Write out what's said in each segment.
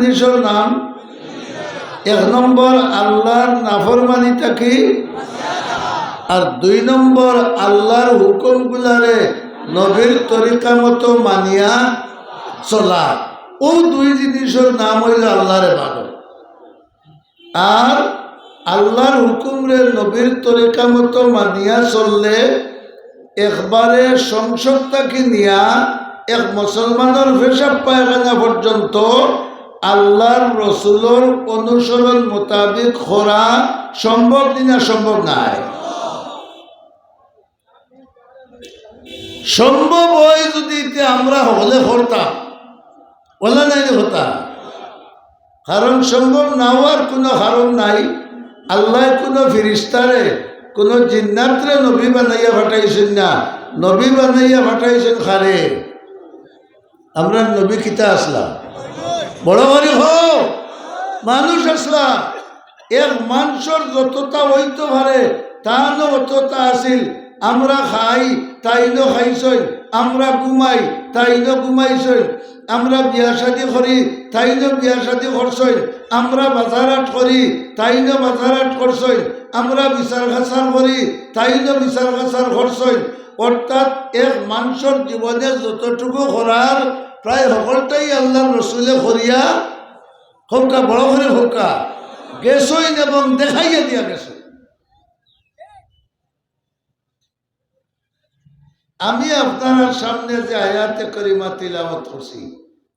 জিনিসের নাম? এক নম্বর আল্লাহর নাফরমানিটা কি, আর দুই নম্বর আল্লাহর হুকুমগুলারে নবীর তরিকা মতো মানিয়া চলা। ও দুই জিনিসের নাম হইল আল্লাহর ইবাদত। আর আল্লাহর হুকুমরে নবীর তরিকা মতো মানিয়া চললে একবারে সংসদটাকে নিয়া এক মুসলমানের পেশাব পায়খানা পর্যন্ত আল্লাহর রসুলের অনুসরণ মোতাবেক করা সম্ভব কিনা? সম্ভব নাই। সম্ভব হয় যদি আমরা হলে করতাম, বলে নাই হতা। কারণ সম্ভব না হওয়ার কোনো কারণ নাই। আল্লাহ কোনো ফিরিস্তারে কোনো জিন্নাতরে নবী বানাইয়া পাঠাইছেন না, নবী বানাইয়া পাঠাইছেন খারে। আমরা নবী কিতা আসলাম, বড় বড় হোক মানুষ আসলাম। এক মানুষের যতটা হইতে পারে তাহানো অতটা আসিল। আমরা খাই তাইনো খাইছই, আমরা ঘুমাই তাইনো ঘুমাইছই, আমরা বিয়া শাদি করি তাইনো বিয়া শাদি করছই, আমরা বাজারহাট করি তাইনো বাজারহাট করছই, আমরা বিচার খাচার করি তাইনো বিচার খাচার করছই। অর্থাৎ এক মানুষের জীবনে যতটুকু করার প্রায় সকলটাই আল্লাহ রসুলে করিয়া হোকা, বড় করে হোকা গেছইন এবং দেখাইয়া দিয়া গেছ। আমি আপনার সামনে যে আয়াতে করিমা তিলাওয়াত করছি,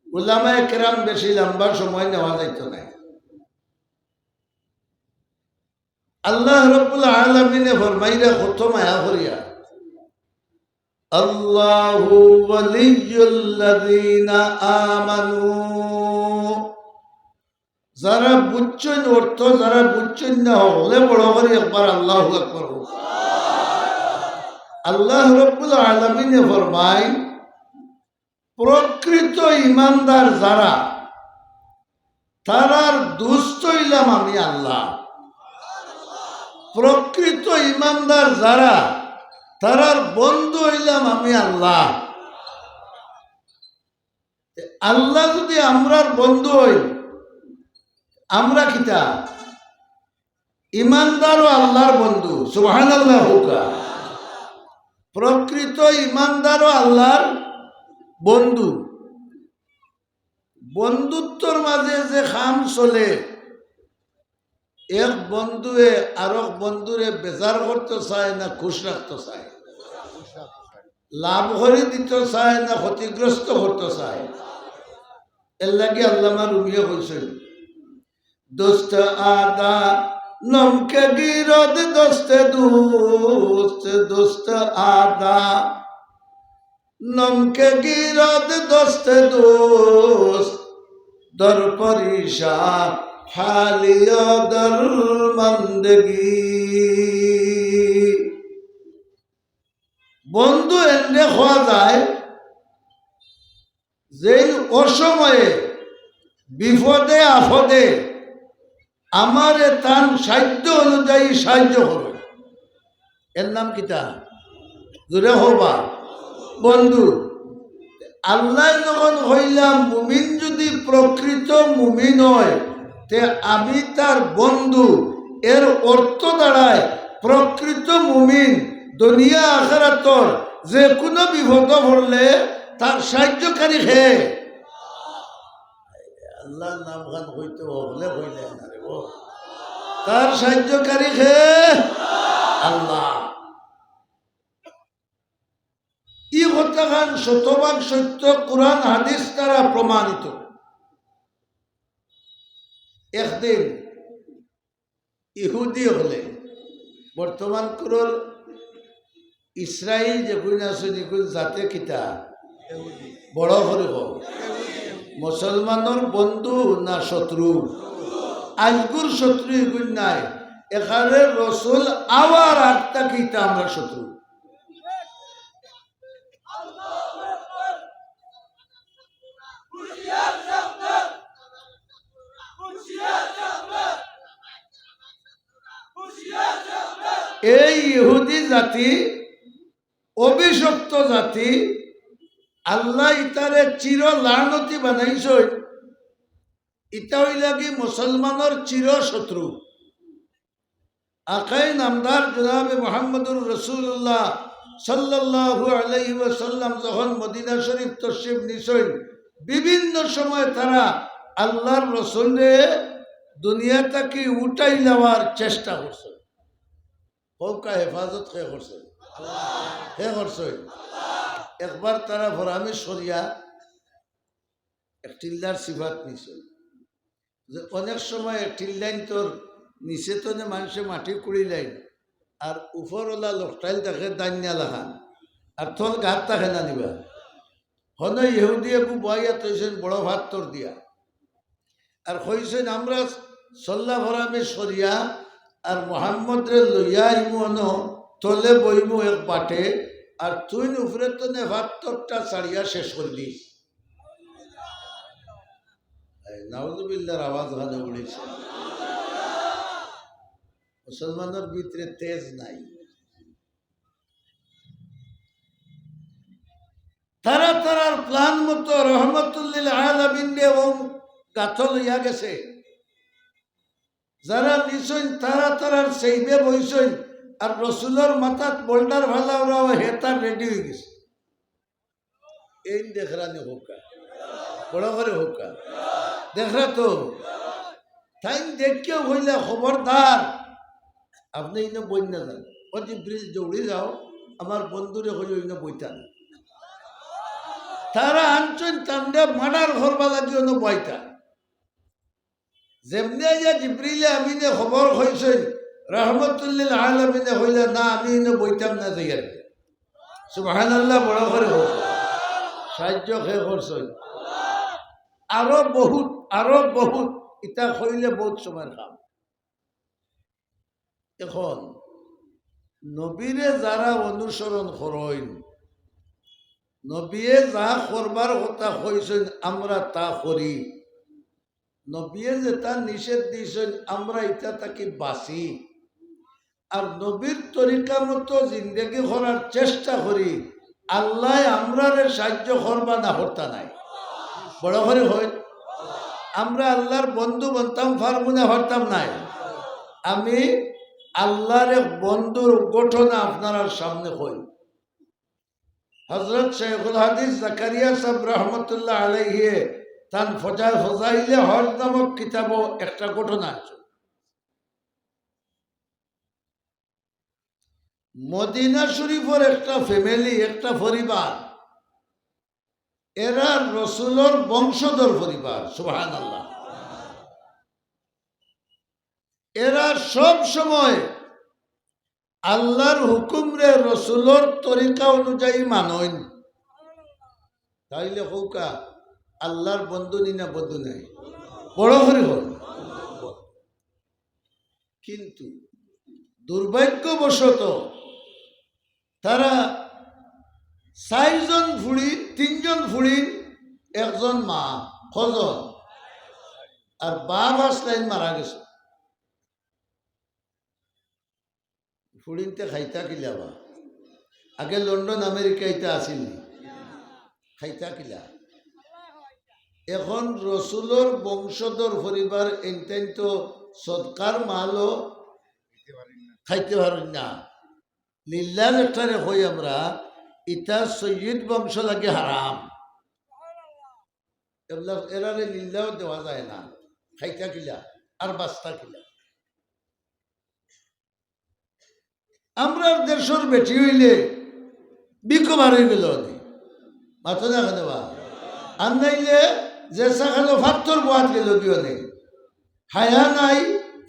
উলামায়ে কেরাম বেশি লম্বা সময় নেওয়া যাইত না। আল্লাহ রাব্বুল আলামিনে ফরমাইরা কত মায়া করিয়া, আল্লাহু ওয়ালিয়্যুল্লাযীনা আমানু। যারা বুঝছেন অর্থ, যারা বুঝছেন না হলে বড় করে একবার আল্লাহু আকবার। আল্লাহ রাব্বুল আলামিনে ফরমায়, প্রকৃত ইমানদার যারা, তারার দুষ্ট হইলাম আমি আল্লাহ। প্রকৃত ইমানদার যারা, তারার বন্ধু হইলাম আমি আল্লাহ। আল্লাহ যদি আমরার বন্ধু হই, আমরা কিতা ইমানদার ও আল্লাহর বন্ধু। সুবহানাল্লাহ হুকা। প্রকৃত ইমানদার ও আল্লাহর বন্ধু। বন্ধুত্বর মাঝে যে খাম চলে, এক বন্ধুয়ে আরেক বন্ধুরে বেজার করতে চায় না খুশ রাখতে চায়, লাভ করে দিতে চায় না ক্ষতিগ্রস্ত করতে চায়। এর লাগে আল্লামা রুমিয়ে কইছেন, দোস্ত আদা নমকে গিরদ দোস্তে দোস্ত, দোস্ত আদা নমকে গিরদ দোস্তে দোস্ত, দর পরিশা হালিয়া দর মন্দগি। বন্ধু এনে হওয়া যায় যে অসময়ে বিপদে আপদে আমার তার সাধ্য অনুযায়ী সাহায্য করো। এর নাম কিতা? জোরে হবা বন্ধু। আল্লাহ যখন হইলাম মুমিন, যদি প্রকৃত মুমিন হয় তে আমি তার বন্ধু। এর অর্থ দাঁড়ায় প্রকৃত মুমিন দুনিয়া আখিরাতর যে কোনো বিপদ পড়লে তার সাহায্যকারী হে। আল্লাহর নাম গান হইতে হলে হইলে না রে, তার সাহায্যকারী হে আল্লাহ। ই হত্যাকাণ্ড শতভাগ সত্য, কোরআন হাদিস দ্বারা প্রমাণিত। একদিন ইহুদি হলে, বর্তমান করল ইসরায়েল যেগুলো আছে যেগুলো জাতে কিতা বড় করে হোক, মুসলমানের বন্ধু না শত্রু? আজগুর শত্রু এগুলো নাই। এখানে রসুল আবার আটটা কিতা আমরা শত্রু। এই ইহুদি জাতি অভিশপ্ত জাতি, আল্লাহ ইতারে চির লানতি বানাইছে। ইটা হইলাগি মুসলমানের চির শত্রু। আকাই নামদার জনাবে মুহাম্মদুর রাসূলুল্লাহ সাল্লাল্লাহু আলাইহি ওয়াসাল্লাম যখন মদিনা শরীফ তশরিফ নিছেন, বিভিন্ন সময় তারা আল্লাহর রসুলরে দুনিয়া থেকে উঠাই নেওয়ার চেষ্টা করছে। কৌকা হেফাজত কে করছে? কে করছে? একবার তারা ভরামি সরিয়া টিল্লার সিফাত নিছে, যে অনেক সময় টিল্লাইন তোর নিচে তো মানুষে মাটি কুড়ি লাইন, আর উপরওয়ালা লোকটাইল তাকে দান্যা লাখান, আর তোর গাত তাকে না নিবা। হন ইহুদিয়ে বইয়া তৈছেন বড় ভাত তোর দিয়া, আর কইছেন আমরা সল্লা ভরামি সরিয়া আর মোহাম্মদ রে লইয়া ইমন তলে বইমু এক পাটে, আর তুই উপরে তো নে ভাত তোরটা ছাড়িয়া শেষ করে দিস। নাউজুবিল্লাহর আওয়াজ ভালো উড়েছে। মুসলমানের ভিতরে তেজ নাই। তারা তারার প্ল্যান মতো রহমতুল্লিল আলামিন ও গাথ লইয়া গেছে। যারা নিছইন তারা তারার সেইবে বইছইন, আর রসুলের মাথাত বোল্ডার ভালা ওরাও হেতার রেডি হয়ে গেছে। এই দেখরানি হোকা বড় করে হোকা দেখরা তো তাই দেখকেও হইলে খবরদার আপনি ইনো বই না যান, অতি ব্রিজ দৌড়ে যাও, আমার বন্ধুরে হইল ইনো বইতা না। তারা আনছেন তান্ডে মার্ডার করবা লাগিও না বইতা। যেমনি যে জিব্রিলে আমিনে খবর হয়েছেন রহমতুল্লিল আলামিনে হইলে না আমি ইনো বইতাম না যাইয়ার। সুবহানাল্লাহ বড় করে হোক। সাহায্য খেয়ে করছেন আরো বহুত ইটা হইলে বহুত সময়ের কাম। এখন নবীরে যারা অনুসরণ করেন, নবীয়ে যা করবার কথা কইছেন আমরা তা করি, নবীয়ে যেটা নিষেধ দিয়েছেন আমরা এটা তাকে বাঁচি, আর নবীর তরিকা মতো জিন্দগি করার চেষ্টা করি, আল্লাহ আমরারে সাহায্য করবা না হতা নাই। বড় করে হয় আমরা আল্লাহর বন্ধু বনতাম পারবো না হরতাম নাই। আমি আল্লাহর এক বন্ধুর ঘটনা আপনার সামনে কই। হযরত শেখুল হাদিস জাকারিয়া সাহেব রহমতুল্লাহ আলাইহি তান ফজাইলে হজ নামক কিতাব একটা ঘটনা আছে। মদিনা শরীফের একটা ফ্যামিলি, একটা পরিবার, এরা রসুলের বংশধর পরিবার। সুবহানাল্লাহ। এরা সব সময় আল্লাহর হুকুম রে রসুলের তরিকা অনুযায়ী মানন। তাইলে হৌকা আল্লাহর বন্ধু নি না বন্ধু নাই? বড় করে হল। কিন্তু দুর্ভাগ্যবশত তারা 4 জন ফুড়ি, 3 জন ফুড়ি, একজন মা, কজন আর বাপ আসলাইন মারা গেছে। ফুড়িনতে খাইতা কিলাবা, আগে লন্ডন আমেরিকা এটা আসেনি, খাইতা কিলা। এখন রসুলোর বংশধর পরিবার এনতেন তো সদকার মালও খাইতে পারেন না। লিল্লাহ একটারে হই আমরা, ইটা সৈয়দ বংশ লাগে হারাম, এরারে লিল্লাও দেওয়া যায় না। খাইতা কিলা আর বাস্তা কিলা। আমরা দেড়শোর বেটি হইলে বিকবার হয়ে গেল মাথা দেখা দেওয়া, আর নাইলে যে সাখানো ফাত্তর বোয়াত গেল কেউ নেই। হায়া নাই,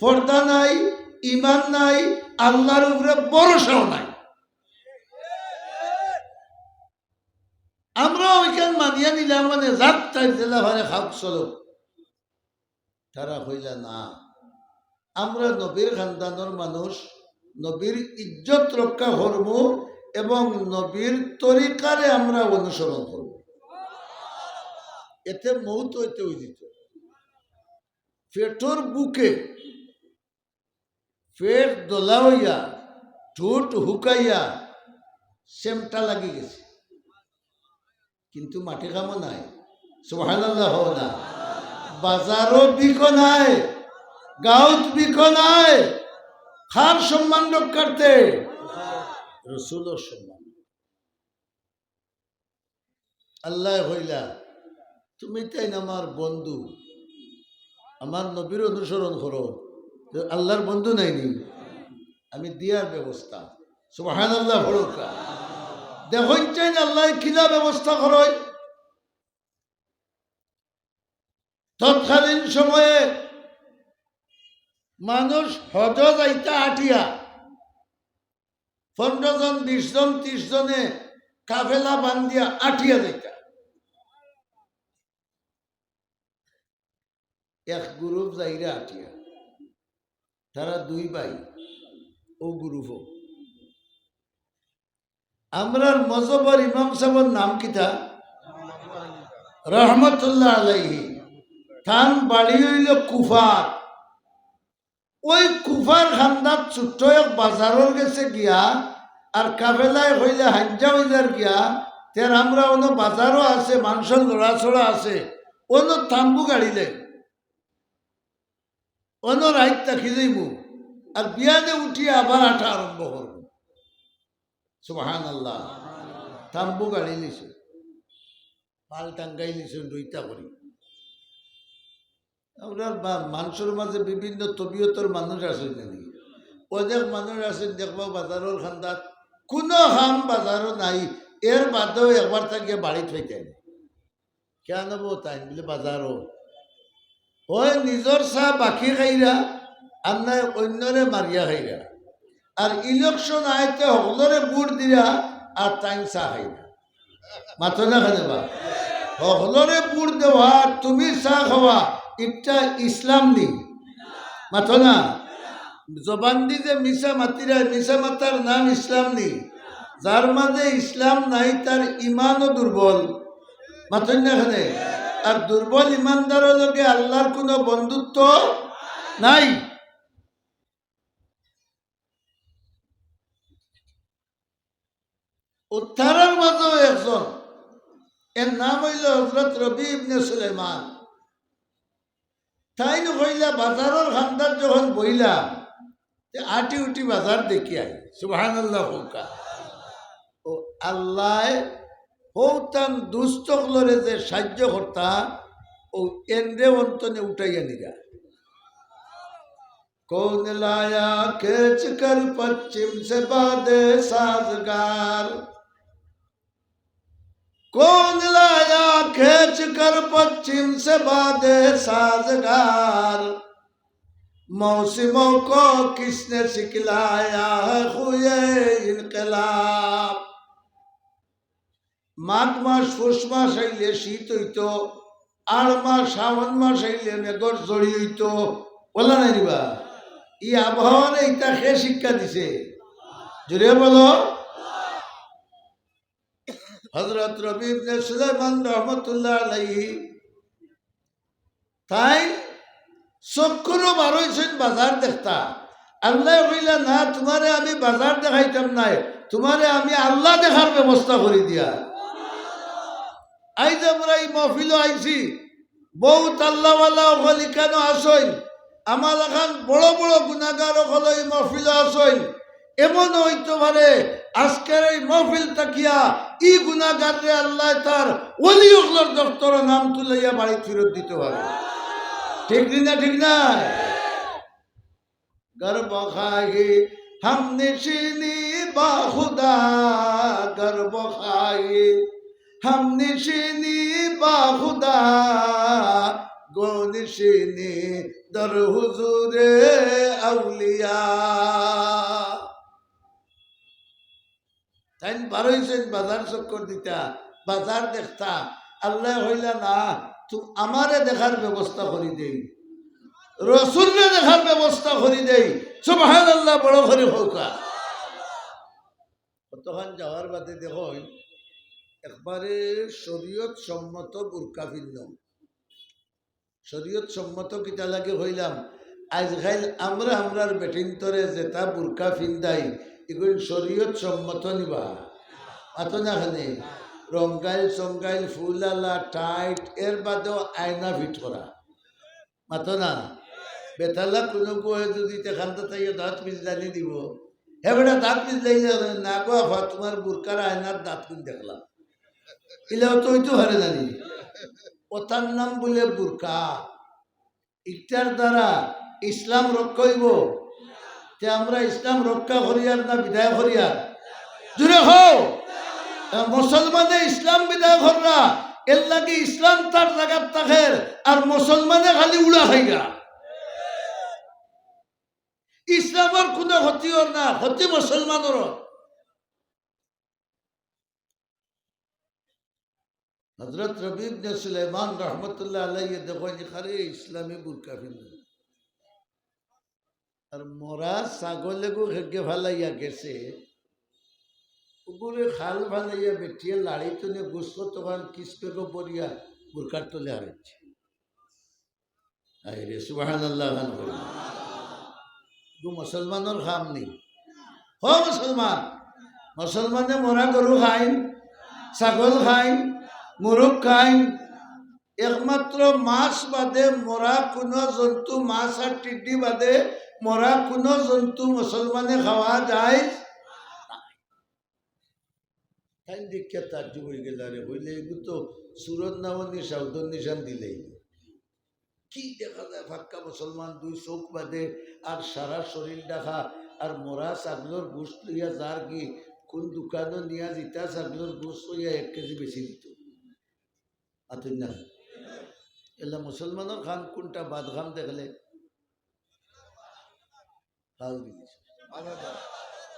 পর্দা নাই, ইমান নাই, আল্লাহর উপরে ভরসাও নাই। আমরা ওইখান মানিয়া নিলাম, মানে জাত টাইপ দিলা ভারে খাওক চলো। তারা হইলা না, আমরা নবীর খানদানোর মানুষ, নবীর ইজ্জত রক্ষা করব এবং নবীর তরিকারে আমরা অনুসরণ করব। এতে মৌত হইতে হয়ে যেত। পেটর বুকে পেট দোলা হইয়া, ঠোঁট হুকাইয়া সেমটা লাগি গেছে, কিন্তু মাটি কামো নাই। সুবহানাল্লাহ। হও না বাজারও বিকো নাই, গাঁৱত বিকো নাই। খার সম্মান রক্ষার্থে রসুলের সম্মান। আল্লাহ হইলা তুমি তাই আমার বন্ধু, আমার নবীর অনুসরণ করো। আল্লাহর বন্ধু নাইনি, আমি দিয়ার ব্যবস্থা। সুবহানাল্লাহ ভরকা দেখুন চাই আল্লাহ কিলা ব্যবস্থা করয়। তৎকালীন সময়ে মানুষ হজ যাইতা আটিয়া 15 জন 20 জন 30 জনে কাফেলা বান্ধিয়া আটিয়া যাইতা। এক গ্রুপ যাইরা আটিয়া, তারা 2 ভাই, ও গ্রুপ। আমরার মজহবর ইমাম সাহেবের নাম কিতা? রহমতুল্লাহ আলাইহি। তান বাড়ি হইল কুফার। ওই কুফার খান্দার ছোট্ট এক বাজারের গেছে গিয়া, আর কাফেলায় হইলে হাঞ্জা হইলার গিয়া। তের আমরা অন্য বাজারও আছে, মানুষের লড়াছড়া আছে, অন্য তাম্বু গাড়িলে অন্য রাইত তাকি যাইব, আর বিয়াতে উঠিয়ে আবার আঠা আরম্ভ করব। সুবহানাল্লাহ। তাম্বু গাড়ি নিছে, পাল টাঙ্গাই নিছে 2টা করি। আমরা মানুষের মাঝে বিভিন্ন তবিয়তর মানুষ আছেন নাকি? অনেক মানুষ আছেন দেখবো বাজারের খান্দাত কোনো হাম বাজারও নাই, এর বাদেও একবার থাকিয়ে বাড়ি থাকেন। কেন বো তাই বলে বাজারও ওই নিজের চাহ বাকি খাইরা, আর নাই অন্যরে মারিয়া খাইরা। আর ইলেকশন আইতে সকলরে বুট দিয়া, আর তাই চাহ খাইরা। মাথো না খানে বা সকলরে বুট দেওয়া, তুমি চাহ খাওয়া, এটা ইসলাম নি। মাথো না জবান দি যে মিশা মাতিরা, মিশা মাতার নাম ইসলাম নি। যার মাঝে ইসলাম নাই তার ইমানও দুর্বল। মাথেন না এখানে। আর দুর্বল ইমানদারের লগে আল্লাহর কোনো বন্ধুত্ব নাই। উত্তরের মাঝেও একজন, এর নাম হইল হযরত রবি ইবনে সুলাইমান। তাই হইলা বাজারের খান্দার যখন বইলা, আটি উটি বাজার দেখি আই। সুবহানাল্লাহ হুকা। ও আল্লাহ হৌতান দুস্থকলরে যে সাহায্য কর্তা, ও এন্দ্রে অন্তনে উঠাইয়া নিরা। कौन लाया खेच कर पश्चिम से बादे साजगार, कौन लाया खेच कर पश्चिम से बादे साजगार, मौसमों को किसने सिखलाया है खुए इनकलाब। माघ मास पुष मास आइले শীত হইত, 8 মাস শ্রাবণ মাস আইলে মেঘর জড়ি হইত। বলা নাই নিবা ই আবহাওয়ার এইটা কে শিক্ষা দিছে? জুড়ে বলো। হযরত রবি ইবনে সুলাইমান রহমাতুল্লাহ আলাইহি তাই চক্ষুরও বারোইছেন বাজার দেখতা। আল্লাহ কইলা না, তোমারে আমি বাজার দেখাইতাম নাই, তোমারে আমি আল্লাহ দেখার ব্যবস্থা করে দিয়া। আইজ আমরা এই মহফিল আইছি, বহুত আল্লাহওয়ালা ওখানে কেন আসইন, আমার এখন বড় বড় গুণাগার ওখানে এই মহফিল আসইন। এমন হইতে পারে আজকের এই মহফিল তাকিয়া ই গুণাগারে আল্লাহ তার ওলি ওগুলোর দপ্তরের নাম তুলাইয়া বাড়ি ফেরত দিতে পারে। ঠিক না? ঠিক না? গর্ব খাই হাম নিশিনি বাহুদা, গর্ব খাই হাম নিশিনি বাহুদা, গো নিশিনি দর হুজুরে আউলিয়া। তাই বারোইছেন বাজার চক্কর দিতা, বাজার দেখতা। আল্লাহ হইলা না, আমারে দেখার ব্যবস্থা করি দেই, রসুলরে দেখার ব্যবস্থা করি দেই। সুবহানাল্লাহ বড় করে হোকা। কতক্ষণ যাওয়ার বাদে দেখো একবারে শরীয়ত সম্মত বুরকা ভিন্ন। শরীয়ত সম্মত কিতা লাগে হইলাম আজকাল আমরা আমরার বেটিন্তরে যেটা বুরকা ফিন্দাই, এগুলো শরীয়ত সম্মত নিবা। আতো না খানে রঙ্গাইল সঙ্গাইল ফুলালা টাইট, এর বাদেও আয়না ফিট করা। মাতো না বেতালা কোনো বয়ে যদি দেখানতে তাই দাঁত পিস জানি দিব হে বেটা দাঁত পিস যাই না গো আফা তোমার বুরকার আয়নার দাঁত পিস দেখলাম ইলেও তো হইতে পারে জানি ওটার নাম বলে বুরকা ইটার দ্বারা ইসলাম রক্ষা হইব যে আমরা ইসলাম রক্ষা করিয়ার না বিদায় করিয়ার জুড়ে হও মুসলমানে ইসলাম বিদায় কররা এর লাগে ইসলাম তার জায়গার তাকের আর মুসলমানে খালি উড়া খাইগা ইসলামের কোনো ক্ষতি ওর না ক্ষতি মুসলমানের হজরত রবি ইবনে সুলাইমান রহমতুল্লাহ আলাইহি দেখো যে খারে ইসলামী বুরকা ফিরল আর মোরা ছাগলে গো হেগে ফালাইয়া গেছে ওগুলো খাল ফালাইয়া বেটিয়ে লাড়ি তুলে গুসো তখন কিসপে গো বরিয়া বুরকার তুলে হারাচ্ছে আরে সুবহানাল্লাহ গো মুসলমানের খাম নেই হ মুসলমান মুসলমানে মোরা গরু খাইন ছাগল খাইন মুরগ খাইন একমাত্র মাছ বাদে মরা কোনো জন্তু মাছ আর টিডি বাদে মরা কোনো জন্তু মুসলমানে খাওয়া যায় তাই দেখে তাজ্জুব হয়ে গেল রে হইলে এগুলো তো সুরত নামন নিশা উদর নিশান দিলেই কি দেখা যায় ফাক্কা মুসলমান দুই চোখ বাদে আর সারা শরীর দেখা আর মরা ছাগলের গোস্ত লইয়া যার কি কোন দোকানও নিয়া জিতা ছাগলের গোস্ত লইয়া 1 কেজি বেশি দিত আতুন না এলা মুসলমানের খান কোনটা বাদ খাম দেখলে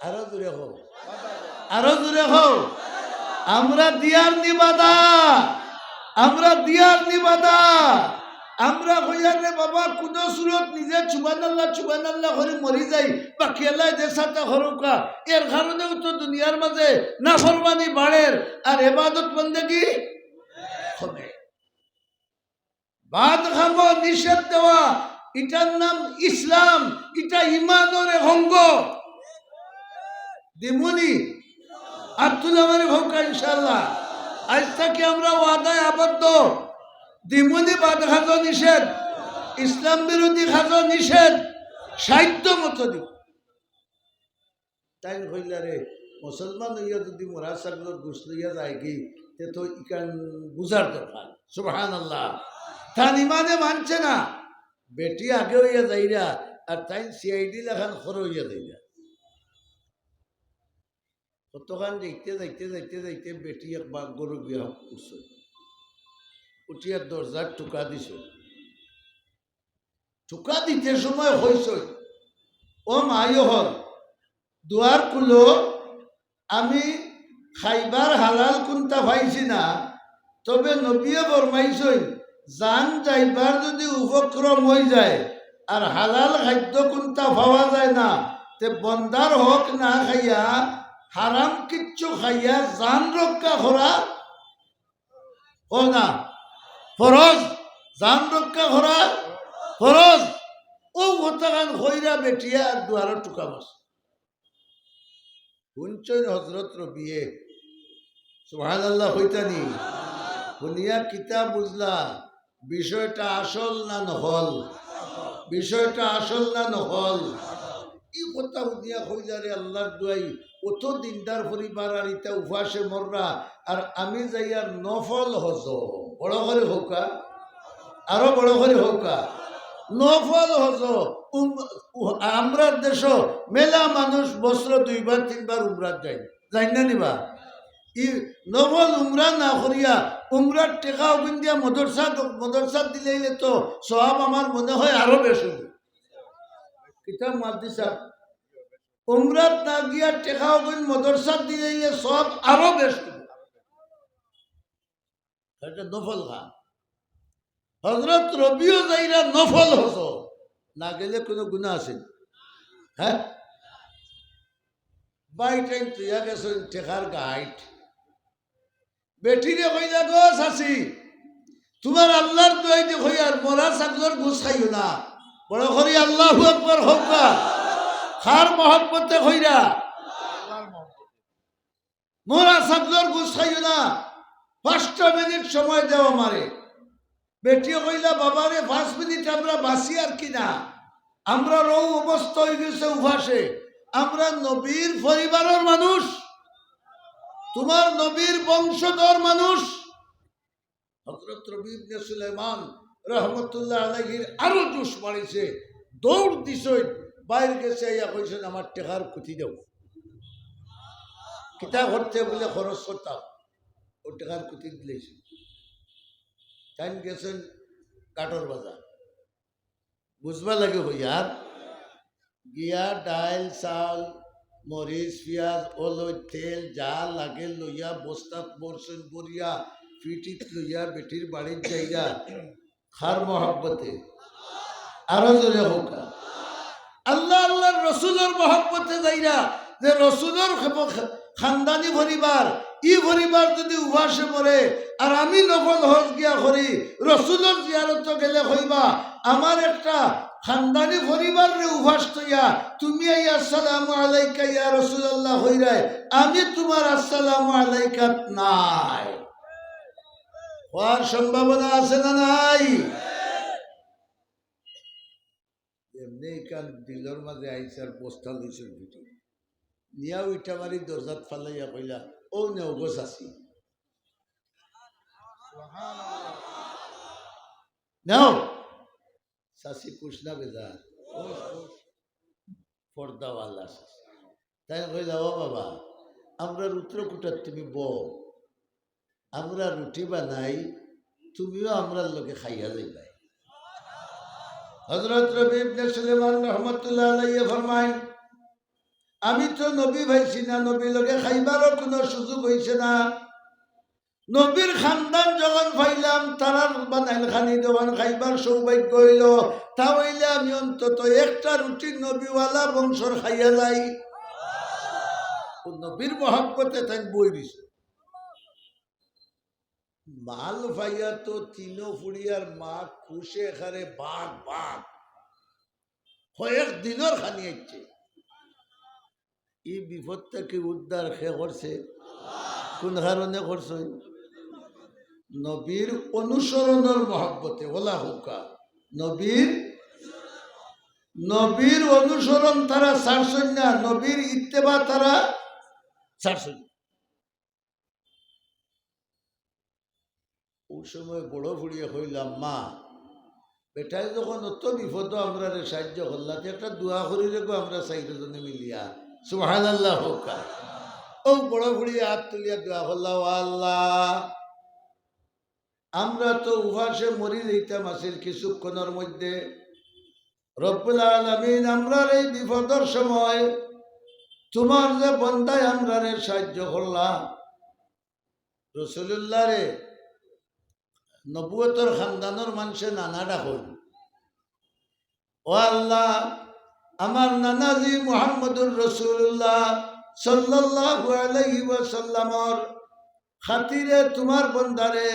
আরো দূরে হোক আরো দূরে হোক আমরা দিয়ার নিবাদা আমরা দিয়ার নিবাদা আমরা হইয়া রে বাবা কোন সুরত নিজে সুবহানাল্লাহ করে মরি যাই বা খেলায় দেশাতে হরকা এর কারণেও তো দুনিয়ার মাঝে নাফরমানি বাড়ের আর ইবাদত বন্দেগী হবে বাদ খাবো নিষেধ দেওয়া এটার নাম ইসলাম এটা ইমানের অঙ্গ দিমুনি আব্দুল্লাহ মানে ভৌকা ইনশাআল্লাহ আজ থেকে আমরা ওয়াদায় আবদ্ধ দিমুনি বাদ খাজো নিষেধ ইসলাম বিরোধী খাজো নিষেধ সাহিত্য মতো দিব তাই হইলা রে মুসলমান হইয়া যদি মোরা ছাগলের গোশত লইয়া যায় কি তে তো ইকান বুঝার দরকার সুবহানাল্লাহ তার ইমানে মানছে না বেটি আগে হইয়া যাইরা আর তাই সিআইডি লেখান খরচ হইয়া যাইরা কতখান দেখতে দেখতে দেখতে দেখতে বেটি একবার গরু বিয়া উঠছে উঠিয়া দরজার টুকা দিছ টুকা দিতে সময় হইছ ও মায়ো হল দুয়ার খুলো আমি খাইবার হালাল কোনটা পাইছি না তবে নবীয়ে ফরমাইছেন জান যাইবার যদি উপক্রম হয়ে যায় আর হালাল খাদ্য কোনটা পাওয়া যায় না তে বন্দার হক না খাইয়া হারাম কিচ্ছু খাইয়া জান রক্ষা করা ও না ফরজ জান রক্ষা করা ফরজ ও হতাগান হইরা বেটিয়া দুয়ার টুকা মাস শুনছেন হজরত রবিয়ে সুবহানাল্লাহ হইতানি শুনিয়া কিতাব বুঝলা বিষয়টা আসল না নহল বিষয়টা আসল না নহল ই কথা বুঝিয়া হইলা রে আল্লাহর দুয়াই কত দিনদার পরিবার আর ইটা উপাসে মররা আর আমি যাইয়ার নফল হজ বড় করে হোকা আরো বড় করে হোকা নফল হজ আমরা দেশ মেলা মানুষ বছর 2বার 3বার উমরাত যায় যাই না নিবা ই নফল উমরা না করিয়া উমরার টেকা ওগুন দিয়া মদরসা দিলে তো সব আমার মনে হয় আরো বেশি কিতাব মাদ্রাসা উমরাত না গিয়া টেকা ওগুন মদরসা দিলে সব আরো বেশি এটা নফল খা হজরত রবিও যাইরা নফল হস না গেলে কোনো গুণা আছে হ্যাঁ বাইটাইন তুইয়া গেছেন টেকার গাইড বেটিরে কইলা গো চাচি তোমার আল্লাহর দোয়াই যে হই আর মরা ছাগলের ঘুষ খাইও না বড় করি আল্লাহু আকবার হোক না খার মহব্বতে হইরা মরা ছাগলের ঘুষ খাইও না 5 মিনিট সময় দেও আমারে বেটি কইলা বাবারে 5 মিনিট আমরা বাঁচি আর কিনা, আমরা রৌ অবস্থা হয়ে গেছে উভাসে। আমরা নবীর পরিবারের মানুষ, তোমার নবীর বংশধর মানুষ। হযরত রবি ইবনে সুলাইমান রহমতুল্লাহ আলাইহির আরো জোশ বাড়িছে, দৌড় দিছে, বাইরে গেছে, ইয়া কইছেন আমার টেকার কুতি দাও। কিতা করতে বলে খরচ করতাম, ও টেকার কুতি দিলেছে। তাই গেছেন কাঠর বাজার, বুঝবা লাগে হইয়ার গিয়া ডাইল চাল মরিচ পিঁয়াজ ওলই তেল যা লাগে লইয়া বস্তাত বরছেন বরিয়া পিঠিত লইয়া বেটির বাড়ির যাইয়া খার মহব্বতে আরো জোরে হোকা আল্লাহ আল্লাহর রসুলের মহব্বতে যাইরা, যে রসুলের খানদানি পরিবার, ই পরিবার যদি উভাসে পড়ে আর আমি নকল হজ গিয়া করি, রসুলের জিয়ারত গেলে হইবা আমার একটা খানদানি পরিবার রে উভাস তৈয়া তুমি আইয়া আসসালামু আলাইকা ইয়া রাসূলুল্লাহ হইরায়, আমি তোমার আসসালামু আলাইকা নাই হওয়ার সম্ভাবনা আছে না নাই? এমনি কাল দিলর মাঝে আইসার বস্তা লইছেন ভিতর নিয়া উইটা মারি দরজাত ফালাইয়া কইলা ও নেও গোছ আছি নাও শাসি কুশনা বেজার পর্দাওয়ালা। তাই কইলা ও বাবা আমরা রুদ্রকুটার তুমি আমরা রুটি বানাই, তুমিও আমরা লোকে খাইয়া যাইবা। হযরত রবি ইবনে সুলাইমান রহমাতুল্লাহ আলাইহি ফরমায় আমি তো নবী ভাইছি না, নবী লোকে খাইবারও কোনো সুযোগ হইছে না। নবীর খানদান যখন পাইলাম তারার বানাইল খানি যখন খাইবার সৌভাগ্য হইল, তা হইলে আমি অন্তত একটা রুটি নবীওয়ালা বংশর খাইয়া যাই। নবীর মহব্বতে তাই বই দিছে মাল ভাইয়া তো তিনো ফুড়িয়ার মা খুশে খারে বাঘ বাঘ কয়েক দিনের খানি হচ্ছে। এই বিপদটাকে উদ্ধার খে করছে কোন কারণে করছে? নবীর অনুসরণের মহব্বতে ওলা হুকা নবীর অনুসরণ তারা ছাড়ছেন না, নবীর ইত্তেবা তারা ছাড়ছেন। ওই সময় বড় ফুড়িয়ে হইলাম মা বেটাই যখন অত বিপদ আমরা সাহায্য করলাম, একটা দোয়া করি রেখো আমরা চাইজনে মিলিয়া সুবহানাল্লাহ হোকা। ও বড় ফুড়িয়ে হাত তুলিয়া দোয়া করলাম, আল্লাহ আমরা তো উভাসে মরি যাইতাম আসিল কিছুক্ষণের মধ্যে, রব্বুল আলামিন আমরার এই বিপদের সময় তোমার যে বন্দায় আমরারে সাহায্য করলাম, রাসূলুল্লাহ রে নবুয়তর খানদানের মানুষে নানা ডাকল, ও আল্লাহ আমার নানাজি মুহাম্মদুর রাসূলুল্লাহ সাল্লাল্লাহু আলাইহি ওয়াসাল্লামর খাতিরে তোমার বন্দারে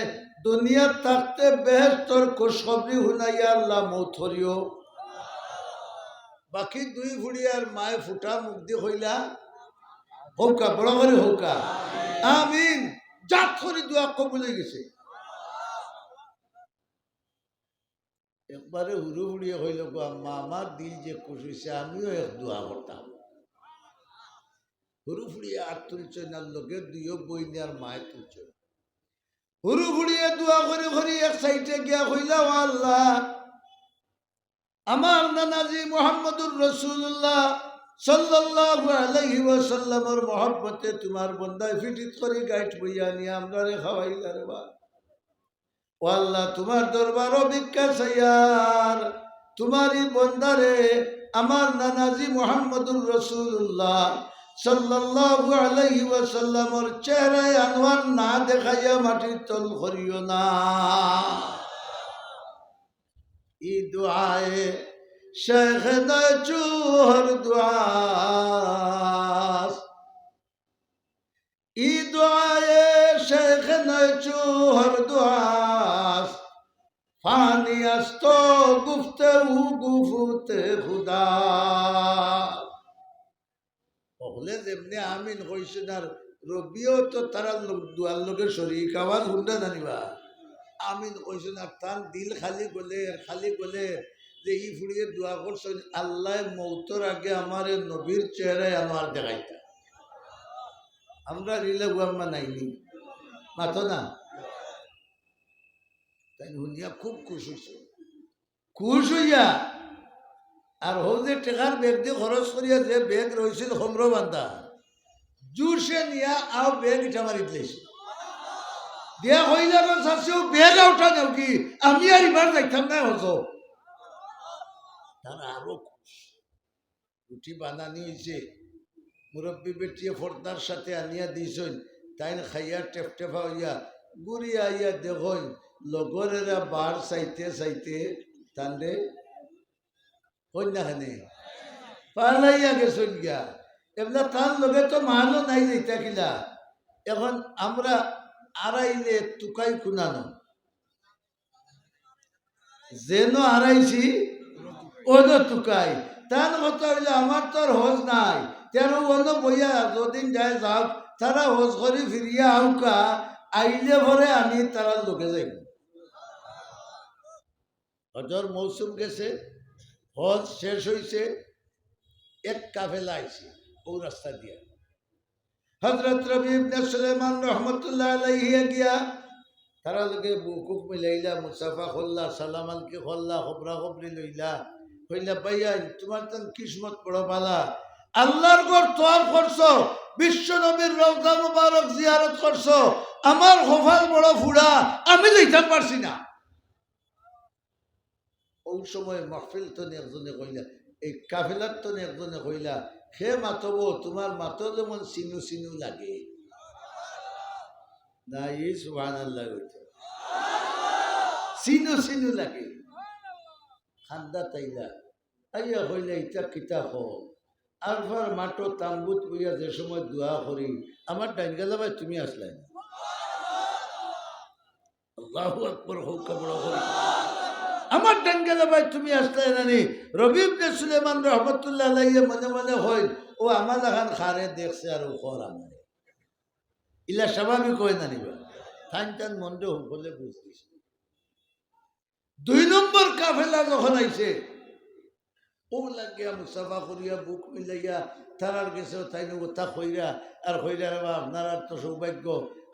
দুনিয়ার থাকতে বেহেশতর খুশখবরি হুনাইয়া আল্লাহ মৌত করিও। বাকি দুই ফুড়িয়ার মায়ে ফুটা মুখ দিয়ে হইলা হৌকা বড় করে হৌকা আমিন। জাত করে দোয়া কবুল হয়ে গেছে। একবারে হুড়ু হুড়িয়ে হইল গো আম্মা আমার দিল যে খুশি হয়েছে, আমিও এক দোয়া করতাম। হুড়ু ফুড়িয়ে আর তুলছে না লোকে দুইও বইনি আর মায়ে তুলছে, হুড়ু ফুড়িয়ে দোয়া করে ঘরে এক সাইডে গিয়া হইলা আল্লাহ আমার নানাজি মুহাম্মদুর রাসূলুল্লাহ সাল্লাল্লাহু আলাইহি ওয়াসাল্লামের মহব্বতে তোমার বন্দায় ফিটিত করে গাইড বইয়া নিয়ে আমরা রে খাওয়াইলা রে বা ও আল্লাহ তোমার দরবারও ভিক্ষা চাইয়ার তোমারই বন্দারে আমার নানাজি মুহাম্মদুর রাসূলুল্লাহ সাল্লাল্লাহু আলাইহি ওয়াসাল্লামের চেহারায় আনোয়ার না দেখাইয়া মাটির তল করিও না। ই দুআয়ে শেখ নচুহর দুআস, ই দুআয়ে শেখ নচুহর দুআস, ফানি আস্ত গুফতে হু গুফতে খুদা। বলে যেমনি আমিন কইছেন আর রবিও তো তারা দুয়ার লোকের শরীর আওয়াজ হুন্ডা জানিবা আমিন কইছেন আর তার দিল খালি গলে যে ই ফুড়িয়ে দোয়া করছেন আল্লাহ মৌতর আগে আমার নবীর চেহারায় আমার দেখাইতা আমরা রিলে গুয়াম্মা নাইনি মাথো না তাই শুনিয়া খুব খুশ হইয়া আর হো যে টেকার বেগ দিয়ে খরচ করিয়া যে বেগ রয়েছিল হোমর বান্ধা জুসে নিয়া আও বেগ ইটা মারি দিয়েছে দিয়া হইলার চাষেও বেগ উঠা দেও কি আমি আর এবার যাইতাম না হতো তারা আরো রুটি বানানি হয়েছে মুরব্বী বেটিয়ে ফর্দার সাথে আনিয়া দিয়েছেন তাই খাইয়া টেপটেপা হইয়া গুড়িয়া আইয়া দেখুন লগরেরা বার চাইতে তান্ডে কন্যাখানে পালাইয়া গেছেন গিয়া এগুলা তার লগে তো মানও নাই যাইতা কিলা এখন আমরা আড়াইলে তুকাই খুনানো যেন আড়াইছি ওনো তুকাই তার কথা হইলে আমার তো আর হজ নাই তেরো অন্য বইয়া যদিন যায় যাও তারা হজ করে ফিরিয়া আউকা আইলে ভরে আমি তারা লোকে যাইব হজর মৌসুম গেছে হজ শেষ হয়েছে এক কাফেলা আইছে ও রাস্তা দিয়া হযরত রবি ইবনে সুলাইমান রহমতুল্লাহ আলাইহি গিয়া তারা লোকে বুকুক মিলাইলা মুসাফা করলা সালাম আলকে করলা খবরা খবরি লইলা কইলা ভাইয়া তোমার তো কিসমত বড় ভালা আল্লাহর ঘর তোয়াফ করছো বিশ্ব নবীর রওজা মুবারক জিয়ারত করছো আমার কপাল বড় ফুড়া আমি যাইতাম পারছি না ওই সময় মাহফিল তো একজনে কইলা এই কাফেলার তো একজনে কইলা সে মাতব তোমার মাতো যেমন সিনু সিনু লাগে না এই সুবহানাল্লাহ সিনু সিনু লাগে খান্দা তাইলা আইয়া হইলে ইটা কিতা হো আরফার মাটো তাম্বুত বইয়া যে সময় দোয়া করি আমার ডাঙ্গালা ভাই তুমি আসলে আল্লাহু আকবার হোক বড় করে আমার ডাঙ্গালা ভাই তুমি আসলে নানি রবি ইবনে সুলাইমান রহমতুল্লাহ আলাইহি মনে মনে হইল ও আমার এখন খারে দেখছে আর ও খর আমার ইলা স্বাভাবিক হয় না নিবা থান টান মন্ডে বলে বুঝছিস 2 নম্বর কাফেলা যখন আইছে ও লাগিয়া মুসাফা করিয়া বুক মিলাইয়া তারার গেছে তাই কথা কইরা আর কইরা আপনারা তো সৌভাগ্য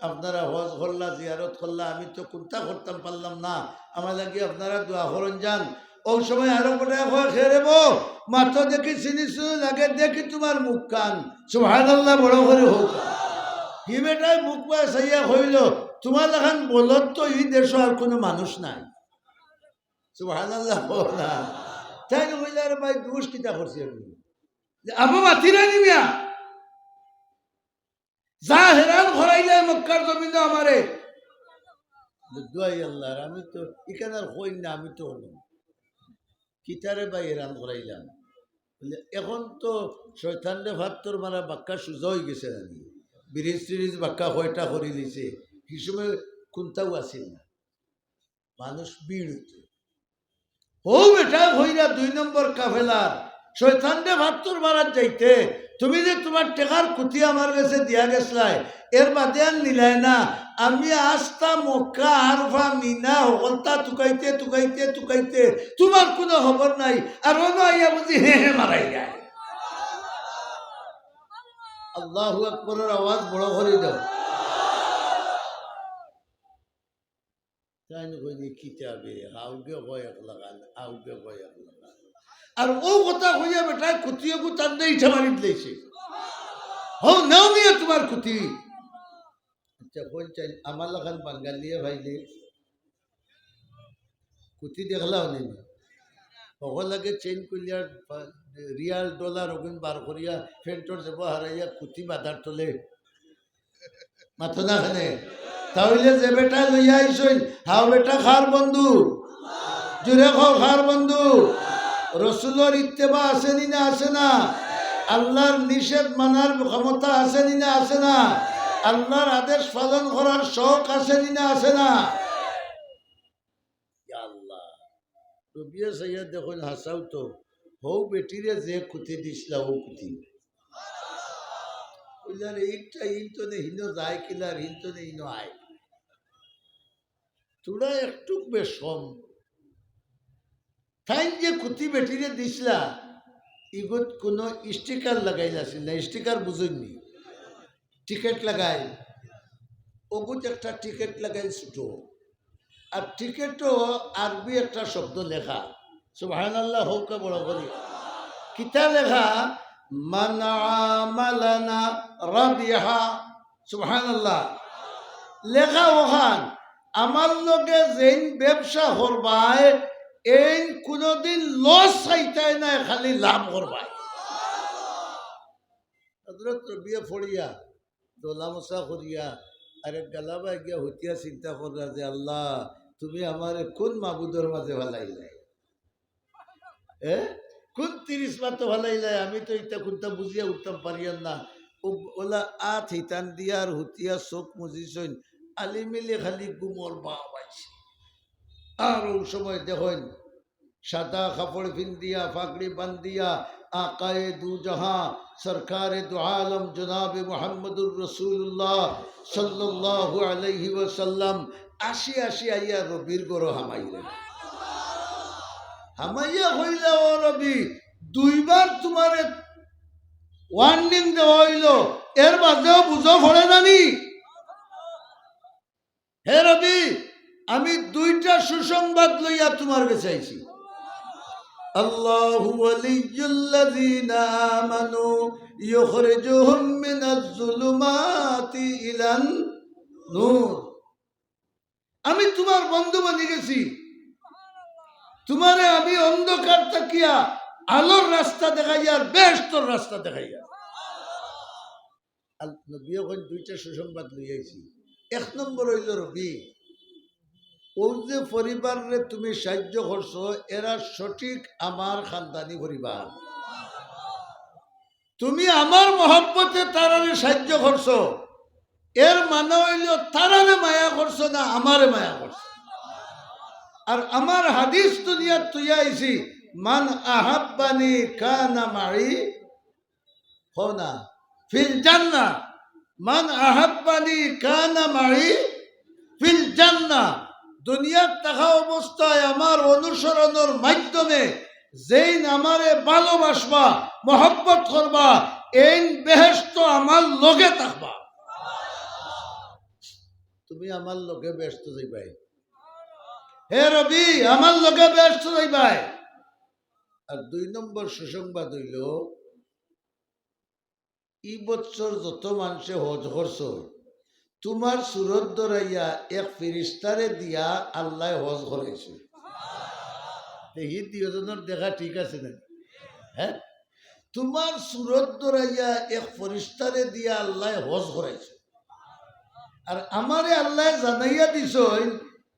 আপনারা হজ করলা জিয়ারত করলা আমি তো কোনটা করতাম পারলাম না আমার লাগে আপনারা দোয়া করেন যান ওই সময় আরো বড় হয় খেরে বো মাথা দেখি চিনি শুনে লাগে দেখি তোমার মুখ কান সুবহানাল্লাহ বড় করে হোক কি বেটাই মুখ পা সাইয়া হইল তোমার এখন বলত তো এই দেশ আর কোনো মানুষ নাই সুবহানাল্লাহ না তাই হইলার ভাই দোষ কিতা করছি আমি আবু মাতিরা নিমিয়া যা হেরান ঘরাইলে মক্কার জমিন আমারে দুয়াই আল্লাহ আমি তো এখানে আর হই না আমি তো হলাম কিতারে ভাই হেরান ঘরাইলাম এখন তো শয়তানরে ভাত্তর মারা বাক্কা সোজা হয়ে গেছে আমি ব্রিজ টিরিজ বাক্কা কয়টা করে দিছে সেই সময় কোনটাও আসিল না মানুষ ভিড় হইত ও বেটা হইরা 2 নম্বর কাফেলার শয়তানরে ভাত্তর মারার যাইতে তুমি যে তোমার টেকার কুতি আমার কাছে দিয়া গেছলাই এর বাদে আর নিলাই না আমি আস্তা মক্কা আরফা মিনা হলতা তুকাইতে তোমার কোনো খবর নাই আর ওনো আইয়া বুঝি হে মারাই যায় আল্লাহু আকবরের আওয়াজ বড় করে দাও তাই কইনি কিতাবে আউগে হয় এক লাগান আউগে হয় এক লাগান আর ও কথা হইয়া বেটায় কুতিয়ে তার নেই মারি দিয়েছে হো নাও নিয়ে তোমার কুতি আচ্ছা বলছেন আমার লাগান বাঙ্গালিয়ে ভাইলে কুতি দেখলাও নেই সকল লাগে চেঞ্জ করিয়া রিয়াল ডলার ওগুন বার করিয়া ফেন্টর যাব হারাইয়া কুতি বাধার তোলে মাথো না খানে তাহলে যে বেটা লইয়া আইসইন হাও বেটা খার বন্ধু জুড়ে খাও খার বন্ধু রসুলের ইত্তেবা আসেনি না আসে না আল্লাহর নিষেধ মানার ক্ষমতা আসেনি না আসে না আল্লাহর আদেশ পালন করার শখ আসেনি না আসে না আল্লাহ রবিয়া সাইয়া দেখুন হাসাও তো হৌ বেটিরে যে কুতি দিসলা ও কুতি এইটা ইন্তনে হিনো যায় কিলার ইন্তনে হিনো আয় তোরা একটু বেশ কম তাই যে কুতি বেটিরে দিছিলা ইগত কোনো স্টিকার লাগাইলাছিল না স্টিকার বুঝুননি টিকেট লাগাই ওগুত একটা টিকেট লাগাই ছোটো আর টিকেটও আরবি একটা শব্দ লেখা সুবহানাল্লাহ হোক বড় করি কিতা লেখা মান আমালানা রাবিহা সুবহানাল্লাহ লেখা ওখান আমার লগে যেন ব্যবসা করবায় এই কোনদিন লস চাইতাই না খালি লাভ করবায় হযরত বিয়ে ফড়িয়া দোলা মশা করিয়া আরে গালাবাই গিয়া হতিয়া চিন্তা করা যে আল্লাহ তুমি আমার কোন মাবুদর মাঝে ভালাইলাই কোন 30 মাত্র ভালাইলাই আমি তো এটা কোনটা বুঝিয়া উঠতাম পারিয়ান না ওলা আত হিতান দিয়ার হতিয়া চোখ মুজিছইন আলিমিলে খালি গুমর বা পাইছে আর ওই সময় দেখেন সাদা কাপড় পিন্দিয়া পাগড়ি বান্দিয়া আকায়ে দু জাহাঁ সরকারে দু আলম জনাব মুহাম্মদুর রাসূলুল্লাহ সাল্লাল্লাহু আলাইহি ওয়াসাল্লাম আসি আইয়া রবির গড় হামাইয়া হইলে ও রবি দুইবার তোমারে ওয়ার্নিং দেওয়া হইল এর বাদেও বুঝো পড়ে নানি হে রবি আমি দুইটা সুসংবাদ লইয়া তোমার কাছে আইছি আল্লাহু ওয়ালিয়্যুল্লাযীনা আমানু ইউখরিজুহুম মিনাজ-যুলুমাতি ইলান নূর আমি তোমার বন্ধু বনে গেছি তোমারে আমি অন্ধকার তাকিয়া আলোর রাস্তা দেখাইয়া আর বেহেশতের রাস্তা দেখাইয়া নবী ওখানে দুইটা সুসংবাদ লইয়া আইছি এক নম্বর হইল রবি ও যে পরিবারে তুমি সাহায্য করছো এরা সঠিক আমার খানদানি পরিবার তুমি আমার মহব্বতে তারারে সাহায্য করছো এর মানে হইল তারারে মায়া করছো না আমারে মায়া করছো আর আমার হাদিস দুনিয়া তুইয়া আইছি মান আহাব্বানি কানা মাই হোনা ফিল জান্নাহ মান আহাব্বানি কানা মাই ফিল জান্নাহ দুনিয়ার থাকা অবস্থায় আমার অনুসরণের মাধ্যমে যেই আমারে ভালোবাসবা মহব্বত করবা এই বেহেশত আমার লগে থাকবা তুমি আমার লগে বেহেশত যাইবাই হে রবি আমার লগে বেহেশত যাইবাই আর দুই নম্বর সুসংবাদ হইল এই বছর যত মানুষে হজ করছো তোমার সুরত দরাইয়া এক ফিরিস্তারে দিয়া আল্লাহ হজ করাইছে দেখি দুজনের দেখা ঠিক আছে না হ্যাঁ তোমার সুরত দরাইয়া এক ফিরিস্তারে দিয়া আল্লাহ হজ করাইছে আর আমারে আল্লাহ জানাইয়া দিছ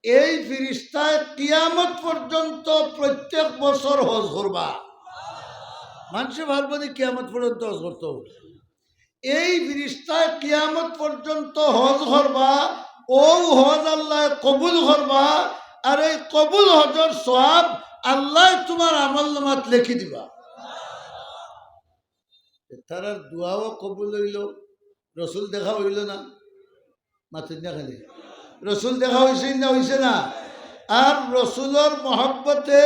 এই ফিরিস্তায় কিয়ামত পর্যন্ত প্রত্যেক বছর হজ করবা মানুষে ভাববো যে কিয়ামত পর্যন্ত হজ করতে এই ফিরিস্তায় কিয়ামত পর্যন্ত হজ করবা ও হজ আল্লাহ কবুল করবা আর এই কবুল হজর সওয়াব আল্লাহ তোমার আমলনামাত লিখি দিবা তার দোয়াও কবুল হইল রসুল দেখা হইল না মাথুন না খালি রসুল দেখা হয়েছে না হয়েছে না আর রসুলর মহব্বতে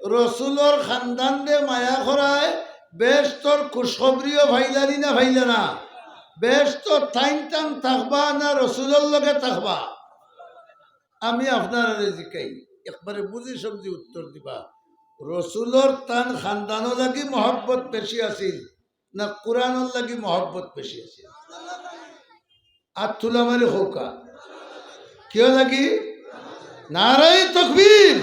রসুলর খানদান রে মায়া করায় বেশ তোর খুশখবরিও ভাইলানি না ভাইলা না বেশ তোর টাইম টাইম থাকবা না রসুলের লগে থাকবা আমি আপনার জিকাই একবারে বুঝি সবজি উত্তর দিবা রসুলর তান খানদানও লাগি মহব্বত বেশি আছিল না কোরআনের লাগি মহব্বত বেশি আছিল আর তুলা মারি হৌকা কেউ লাগি নারাই তকবীর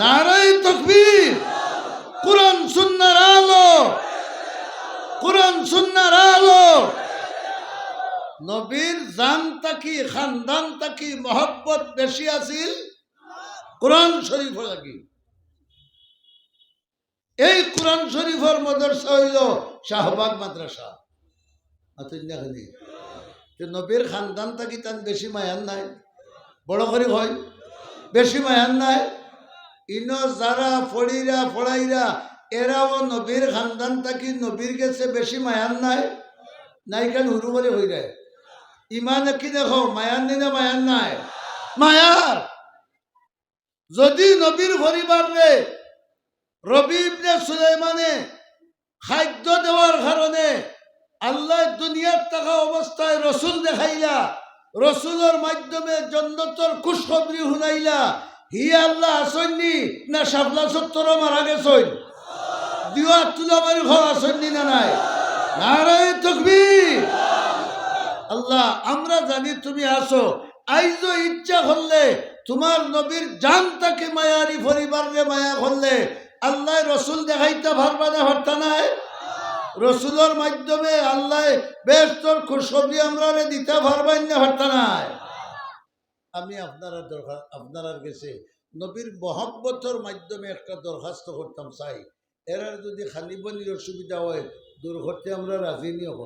নারাই তকবীর কোরআন সুন্নাহর আলো কোরআন সুন্নাহর আলো নবীর জান তাকি খানদান তাকি মহব্বত বেশি আছিল কোরআন শরীফ লাগি এই কোরআন শরীফের মাদ্রাসা হইল শাহবাগ মাদ্রাসা আতুন্যাখানি নবীর খানদান তাকি তান বেশি মায়ান নাই বড় করে হয় বেশি মায়ান নাই ইন যারা ফড়িরা ফড়াইরা এরাও নবীর খানদান তাকি নবীর গেছে বেশি মায়ান নাই নাই কেন হুরু বলে হয়ে যায় ইমান কি দেখো মায়ান নি না মায়ান নাই মায়ার। যদি নবীর পরিবারে রবি ইবনে সুলাইমানে খাদ্য দেওয়ার কারণে আল্লাহ দুনিয়ার থাকা অবস্থায় রসুল দেখাইলা, রসুলের মাধ্যমে জন্নতর খুশখবরি শুনাইলা, হি আল্লাহ আসননি না শাপলা সত্তর মারা গেছই? দিওয়া তুলা মারি ঘর আসননি না নাই? নারায়ে তাকবীর। আল্লাহ আমরা জানি তুমি আসো, আইজো ইচ্ছা করলে তোমার নবীর জানটাকে মায়ারি পরিবারে মায়া করলে আল্লাহ রসুল দেখাইতে পারবা না, পারতা নাই? রসুলের মাধ্যমে আল্লাহ বেশতর খুশখবরি আমরা দিতে পারবেন না, পারতা নাই? আমি আপনারা দরকার আপনার কাছে নবীর মহব্বতের মাধ্যমে একটা দরখাস্ত করতাম চাই, এরা যদি খানিবনির অসুবিধা হয় দূর করতে আমরা রাজি নিয়ে হব।